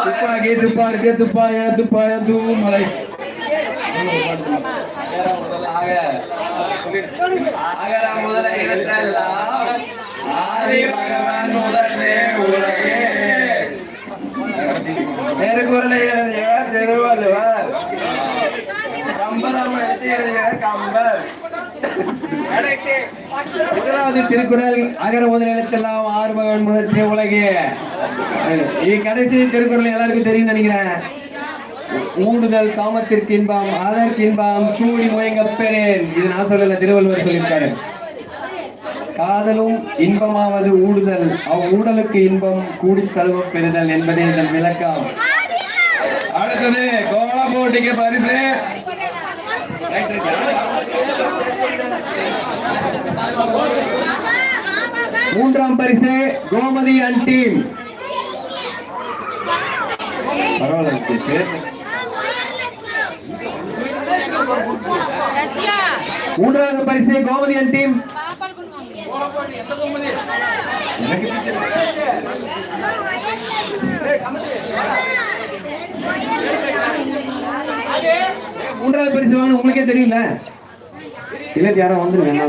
துப்பாக்கி துப்பாக்கி துப்பாய துப்பாய தூமலை முதல திருக்குறளை எழுதிய திருவள்ளுவர் கம்பரம் எழுதிய கம்பர். முதலாவது திருக்குறள் அகர முதல் எழுத்தெல்லாம் ஆறுமகன் முதற்றிய உலகே. கடைசி திருக்குறள் எல்லாருக்கும் தெரியும் நினைக்கிறேன். ஊடுதல் காமத்திற்கு இன்பம் அதற்கு இன்பம் கூடி முயங்க பெறேன். இது நான் சொல்லல, திருவள்ளுவர் சொல்லியிருக்காரு. காதலும் இன்பமாவது ஊடுதல், ஊடலுக்கு இன்பம் கூடி தழுவ பெறுதல் என்பதே இதன் விளக்கம். அடுத்தது கோல போட்டிக்கு பரிசு. மூன்றாம் பரிசு கோமதி அண்ட் டீம். பரவாயில்ல. மூன்றாவது பரிசு கோமதி அண்ட் டீம். மூன்றாவது பரிசு வாங்க உங்களுக்கே தெரியல. இல்ல யாரோ வந்துருங்க.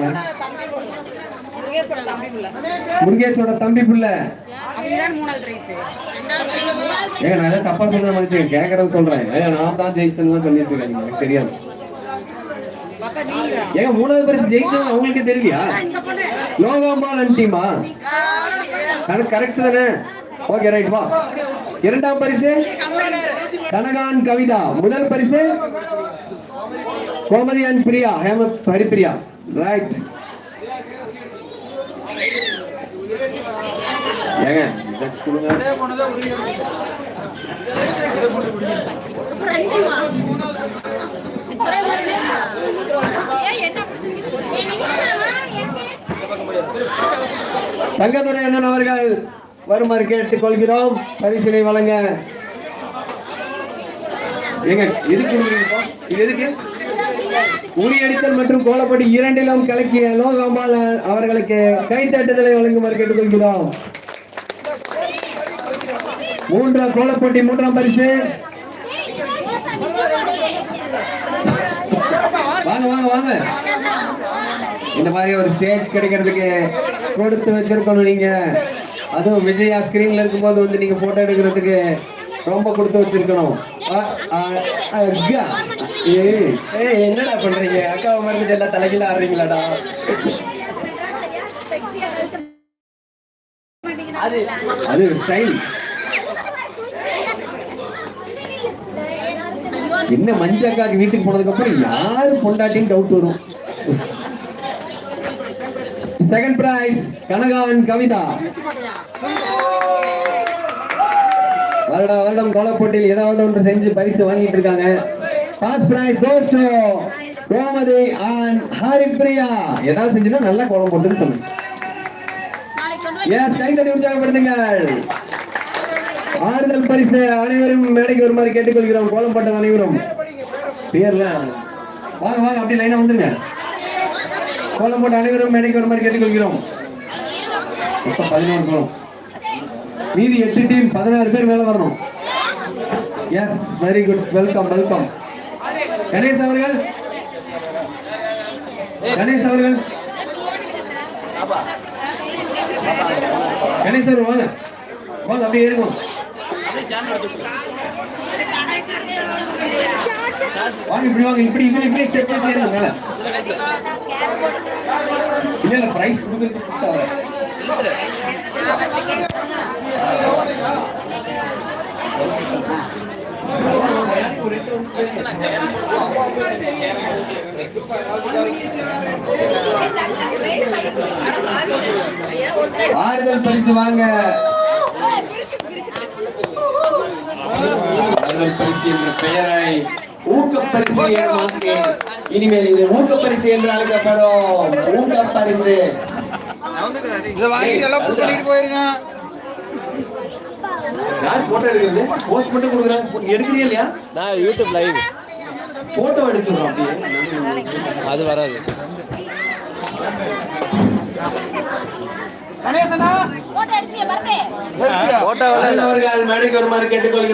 முருகேஷோட தம்பி புள்ள. ஏங்க நான் ஏதாவது தப்பா சொல்றேன் மனுஷன் கேக்குறேன்னு சொல்றேன். நான் தான் ஜெயிச்சேன்னு சொல்லிட்டு இருக்கேன். எனக்கு தெரியாது. ஏங்க மூணாவது பரிசு ஜெயிச்சவங்க அவங்களுக்கு தெரியலையா? லோகாம்பாள் அண்ட் டீமா? கரெக்ட் தானே? ஓகே ரைட் வா. இரண்டாம் பரிசு கனகான் கவிதா. முதல் பரிசு கோமதி அண்ட் பிரியா ஹரிப்பிரியா. ரைட். ஏங்க தங்கதுரை அண்ணன் அவர்கள் வருமாறு கேட்டுக் கொள்கிறோம். பரிசினை வழங்க. எங்க எதுக்கு எதுக்கு உரியடித்தல் மற்றும் கோலப்படி இரண்டிலும் கலக்கிய லோகாம்பாள் அவர்களுக்கு கைத்தட்டுதலை வழங்குமாறு கேட்டுக்கொள்கிறோம். மூன்றாம் கோலப்போட்டி மூன்றாம் பரிசு. வாங்க வாங்க வாங்க. இந்த மாதிரி ஒரு ஸ்டேஜ் கிடைக்கிறதுக்கு கொடுத்து வச்சிருக்கணும் நீங்க. அதுவும் விஜயா ஸ்கிரீன்ல இருக்கும்போது வந்து நீங்க போட்டோ எடுக்கிறதுக்கு ரொம்ப கொடுத்து வச்சிருக்கணும். என்னடா பண்றீங்க? அக்காவை மருந்து எல்லாம் தலைகீழ ஆடுறீங்களாடா? அது ஸ்டைல். என்ன மஞ்சக்காக்கு வீட்டுக்கு போனதுக்கு அப்புறம் யாரு பொண்டாட்டின்னு டவுட் வரும். செகண்ட் பிரைஸ் கனகாவன் கவிதா. வருடம் கோலப்போட்டியில் ஏதாவது ஒன்று செஞ்சு பரிசு வாங்கிட்டு இருக்காங்க. First prize goes to Gomathi and Haripriya. ஏதாவது செஞ்சுனா நல்லா கோலம் போட்டுன்னு சொல்லுங்க. எஸ், கைதட்டி உற்சாகப்படுத்துங்கள். ஆறுதல் பரிசு அனைவரும் மேடைக்கு வருமாறு கேட்டுக்கொள்கிறோம். கோலம் போட்ட அனைவரும் பேர்ல வாங்க வாங்க, அப்படி லைனா வந்துருங்க. கோலம் போட்ட அனைவரும் மேடைக்கு வருமாறு கேட்டுக்கொள்கிறோம். இப்ப 11 கோலம், மீதி 8 டீம் 16 பேர் மேல வரணும். Yes, very good. Welcome welcome. Ganesh அவர்கள், கணேஷ் அவர்கள், கணேஷ் அவர்கள் வாங்க வாங்க, அப்படியே இருக்கும். வாங்க இப்படி வாங்க, இப்படி இது இப்படி செட் பண்ணி மேல. இல்ல இல்ல, பிரைஸ் கொடுக்குறது ஆறுதல் பரிசு வாங்க. ஆறுதல் பரிசு என்ற பெயரை ஊக்கப்பரிசு என மாற்றி இனிமேல் இது ஊக்கப்பரிசு என்று அழைக்கப்படும். ஊக்கப்பரிசு போயிருங்க. யார் போட்டோ எடுக்கிறது? போஸ்ட் மட்டும் கொடுக்குறேன். எடுக்கிறீங்க இல்லையா? நான் யூடியூப் லைவ் போட்டோ எடுத்துறோம். அப்படியே அது வராது. கணேசனா போட்டோ எடுத்தீங்க? பர்தே போட்டோ அவர்கள் மேடைக்கு வருமாறு கேட்டுக்கொள்கிறேன்.